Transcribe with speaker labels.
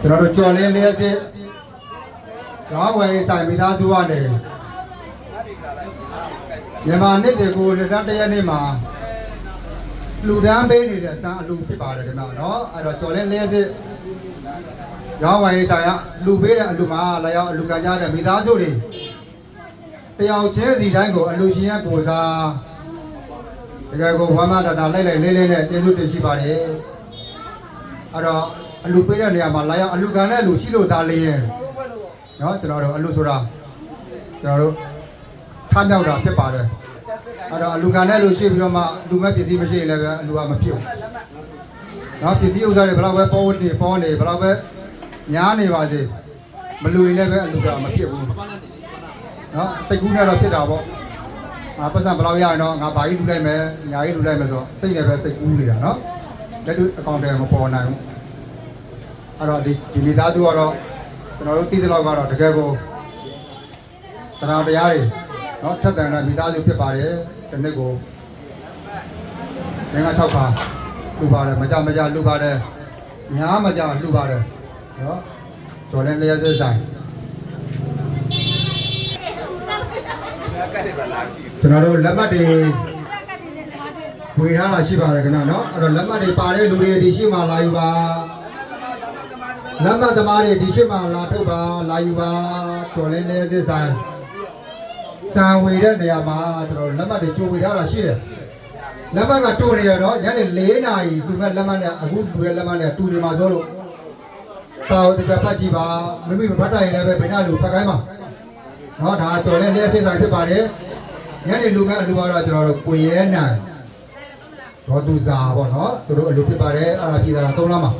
Speaker 1: ကျွန်တော်တို့ကြော်လင်းလေးစစ်ရောင်းဝယ်ဆိုင်မိသားစုကနေမြန်မာနှစ်တွေကို21ရက်နေ့မှာလူဒန်းပေးနေတဲ့စံအလူဖြစ်ပါတယ်ခင်ဗျာနော်အဲ့တော့ကြော်လင်းလေးစစ်ရောင်းဝယ်ဆိုင်ကလူပေးတဲ့အလူမှာလာရောက်အလူခံကြတဲ့မိသားစုတွေတယောက်ချင်းစီတိုင်းကိုအလူရှင်ရဲ့ကိုစားတကယ်ကိုဝမ်းမတာတာလိုက်လိုက်လေးလေးနဲ့ကျေးဇူးတင်ရှိပါတယ်အဲ့တော့အလူပေးတဲ့နေရာမှာလာရောက်အလူခံတဲ့လူရှိလို့ဒါလေးရဲ့နော်ကျွန်တော်တို့အလူဆိုတာကျွန်တော်တို့ထမ်းမြောက်တာဖြစ်ပါတယ်အဲ့တော့အလူခံတဲ့လူရှိပြီးတော့မှလူမဲ့ပစ္စည်းမရှိရင်လည်းပဲအလူကမဖြစ်ဘူးနော်ပစ္စည်းဥစ္စာတွေဘယ်တော့ပဲပေါ်နေဘယ်တော့ပဲညားနေပါစေမလူရင်လည်းပဲအလူကမဖြစ်ဘူးနော်စိတ်ကူးနဲ့တော့ဖြစ်တာပေါ့ပတ်စံဘယ်လောက်ရရင်တော့ငါဘာကြီးလူလိုက်မယ်ညာကြီးလူလိုက်မယ်ဆိုတော့စိတ်နဲ့ပဲစိတ်ကူးနေတာနော်လက်တွေ့အကောင့်တွေမပေါ်နိုင်ဘူးအဲ့တော့ဒီမိသားစုကတော့ကျွန်တော်တို့သိသလောက်ကတော့တကယ်ကိုတရားတရားတွေနော်ထက်တန်တဲ့မိသားစုဖြစ်ပါတယ်ဒီနေ့ကိုငါး6ခါလူပါတယ်မကြလူပါတယ်ညာမကြလူပါတယ်နော်ကျော်လင်းလျက်စစ်ဆိုင်ကျွန်တော်တို့လက်မှတ်တွေဝေထားတာရှိပါတယ်ခင်ဗျာနော်အဲ့တော့လက်မှတ်တွေပါတဲ့လူတွေဒီရှိမှလာယူပါလက်မှတ်သမားတွေဒီရှိမှလာထုတ်ပါလာယူပါကျော်လင်းလျက်စစ်ဆိုင်စံဝေတဲ့နေရာမှာကျွန်တော်လက်မှတ်တွေကြိုဝေထားတာရှိတယ်လက်မှတ်ကတူနေတယ်နော်ညနေ4 နာရီလူမဲ့လက်မှတ်နဲ့အခုလူရဲ့လက်မှတ်နဲ့တူနေမှာဆိုလို့စာအုပ်တစ်ချက်ဖတ်ကြည့်ပါမိမိမဖတ်တိုင်းလည်းပဲဘယ်နှလူဖတ်ခိုင်းပါနော်ဒါကျော်လင်းလျက်စစ်ဆိုင်ဖြစ်ပါတယ်ညနေလူမဲ့အလူကတော့ကျွန်တော်တို့ကိုရဲနိုင်ရောသူစာပေါ့နော်သူတို့အလူဖြစ်ပါတယ်အဲ့ဒါပြည်သား3လမှာ